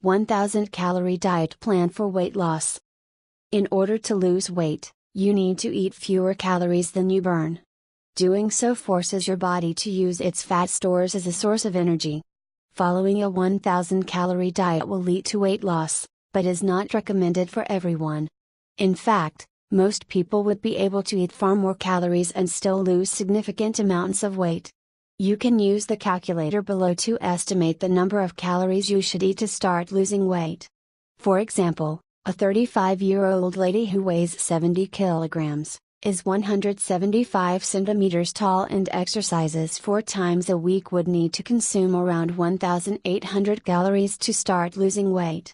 1000 calorie diet plan for weight loss. In order to lose weight, you need to eat fewer calories than you burn. Doing so forces your body to use its fat stores as a source of energy. Following a 1000 calorie diet will lead to weight loss, but is not recommended for everyone. In fact, most people would be able to eat far more calories and still lose significant amounts of weight. You can use the calculator below to estimate the number of calories you should eat to start losing weight. For example, a 35-year-old lady who weighs 70 kilograms, is 175 centimeters tall and exercises 4 times a week would need to consume around 1,800 calories to start losing weight.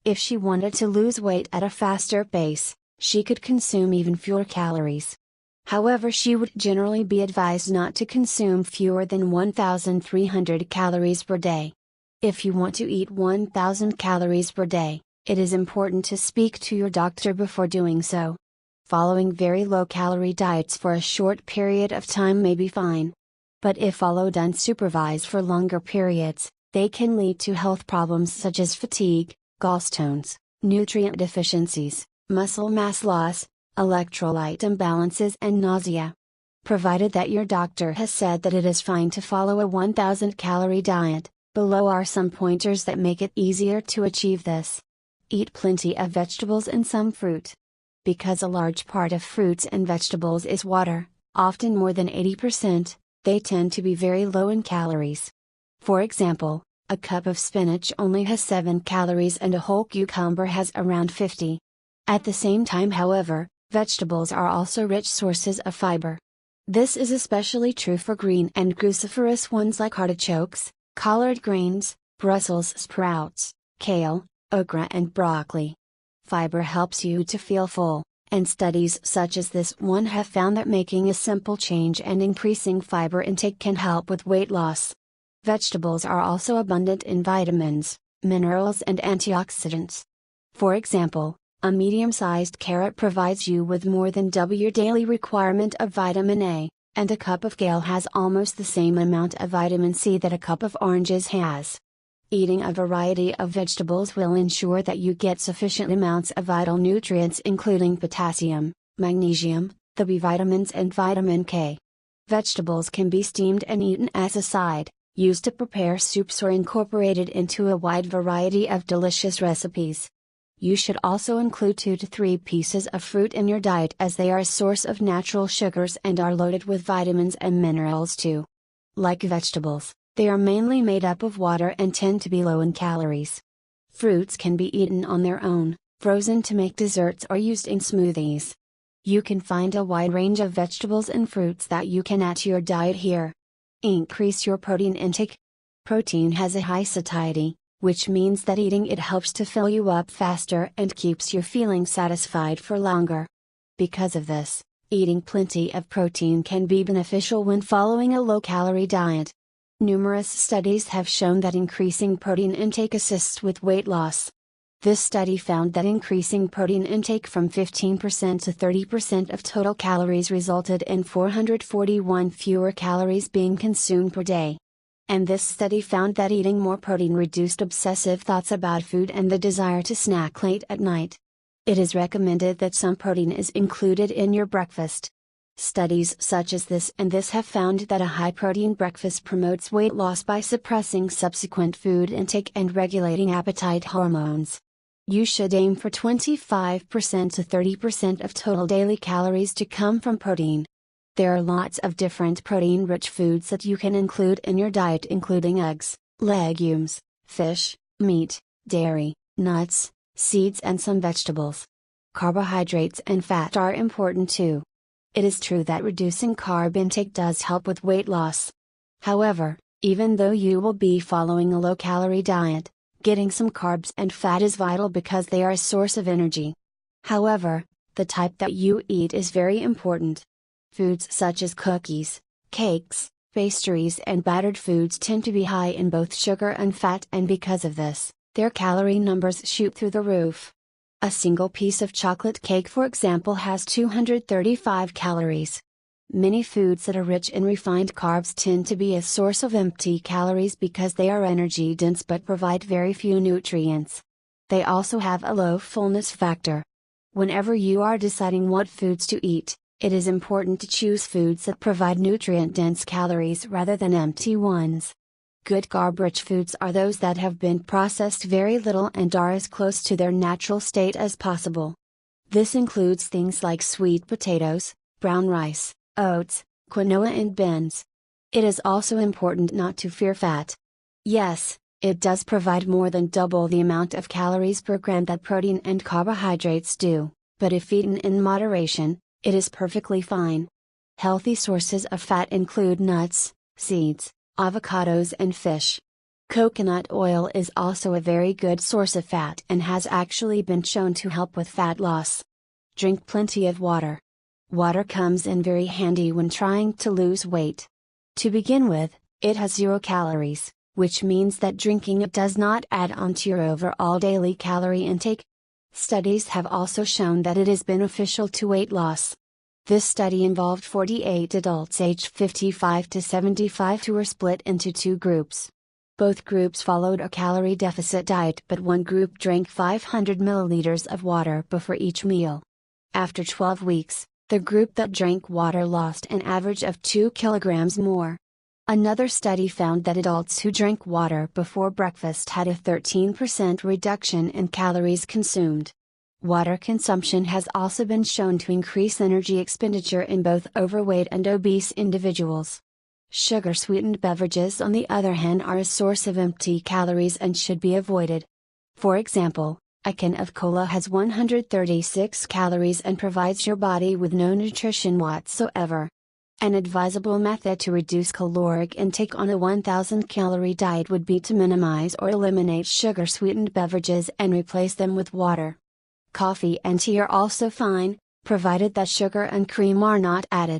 If she wanted to lose weight at a faster pace, she could consume even fewer calories. However, she would generally be advised not to consume fewer than 1,300 calories per day. If you want to eat 1,000 calories per day, it is important to speak to your doctor before doing so. Following very low-calorie diets for a short period of time may be fine. But if followed unsupervised for longer periods, they can lead to health problems such as fatigue, gallstones, nutrient deficiencies, muscle mass loss, electrolyte imbalances and nausea. Provided that your doctor has said that it is fine to follow a 1000 calorie diet, below are some pointers that make it easier to achieve this. Eat plenty of vegetables and some fruit. Because a large part of fruits and vegetables is water, often more than 80%, they tend to be very low in calories. For example, a cup of spinach only has 7 calories and a whole cucumber has around 50. At the same time, however, vegetables are also rich sources of fiber. This is especially true for green and cruciferous ones like artichokes, collard greens, Brussels sprouts, kale, okra and broccoli. Fiber helps you to feel full, and studies such as this one have found that making a simple change and increasing fiber intake can help with weight loss. Vegetables are also abundant in vitamins, minerals and antioxidants. For example, a medium-sized carrot provides you with more than double your daily requirement of vitamin A, and a cup of kale has almost the same amount of vitamin C that a cup of oranges has. Eating a variety of vegetables will ensure that you get sufficient amounts of vital nutrients including potassium, magnesium, the B vitamins and vitamin K. Vegetables can be steamed and eaten as a side, used to prepare soups or incorporated into a wide variety of delicious recipes. You should also include 2 to 3 pieces of fruit in your diet as they are a source of natural sugars and are loaded with vitamins and minerals too. Like vegetables, they are mainly made up of water and tend to be low in calories. Fruits can be eaten on their own, frozen to make desserts or used in smoothies. You can find a wide range of vegetables and fruits that you can add to your diet here. Increase your protein intake. Protein has a high satiety, which means that eating it helps to fill you up faster and keeps you feeling satisfied for longer. Because of this, eating plenty of protein can be beneficial when following a low-calorie diet. Numerous studies have shown that increasing protein intake assists with weight loss. This study found that increasing protein intake from 15% to 30% of total calories resulted in 441 fewer calories being consumed per day. And this study found that eating more protein reduced obsessive thoughts about food and the desire to snack late at night. It is recommended that some protein is included in your breakfast. Studies such as this and this have found that a high-protein breakfast promotes weight loss by suppressing subsequent food intake and regulating appetite hormones. You should aim for 25% to 30% of total daily calories to come from protein. There are lots of different protein-rich foods that you can include in your diet, including eggs, legumes, fish, meat, dairy, nuts, seeds and some vegetables. Carbohydrates and fat are important too. It is true that reducing carb intake does help with weight loss. However, even though you will be following a low-calorie diet, getting some carbs and fat is vital because they are a source of energy. However, the type that you eat is very important. Foods such as cookies, cakes, pastries and battered foods tend to be high in both sugar and fat, and because of this, their calorie numbers shoot through the roof. A single piece of chocolate cake, for example, has 235 calories. Many foods that are rich in refined carbs tend to be a source of empty calories because they are energy dense but provide very few nutrients. They also have a low fullness factor. Whenever you are deciding what foods to eat, it is important to choose foods that provide nutrient-dense calories rather than empty ones. Good carb-rich foods are those that have been processed very little and are as close to their natural state as possible. This includes things like sweet potatoes, brown rice, oats, quinoa and beans. It is also important not to fear fat. Yes, it does provide more than double the amount of calories per gram that protein and carbohydrates do, but if eaten in moderation, it is perfectly fine. Healthy sources of fat include nuts, seeds, avocados and fish. Coconut oil is also a very good source of fat and has actually been shown to help with fat loss. Drink plenty of water. Water comes in very handy when trying to lose weight. To begin with, it has 0 calories, which means that drinking it does not add on to your overall daily calorie intake. Studies have also shown that it is beneficial to weight loss. This study involved 48 adults aged 55 to 75 who were split into 2 groups. Both groups followed a calorie deficit diet, but one group drank 500 milliliters of water before each meal. After 12 weeks, the group that drank water lost an average of 2 kilograms more. Another study found that adults who drank water before breakfast had a 13% reduction in calories consumed. Water consumption has also been shown to increase energy expenditure in both overweight and obese individuals. Sugar-sweetened beverages, on the other hand, are a source of empty calories and should be avoided. For example, a can of cola has 136 calories and provides your body with no nutrition whatsoever. An advisable method to reduce caloric intake on a 1000 calorie diet would be to minimize or eliminate sugar-sweetened beverages and replace them with water. Coffee and tea are also fine, provided that sugar and cream are not added.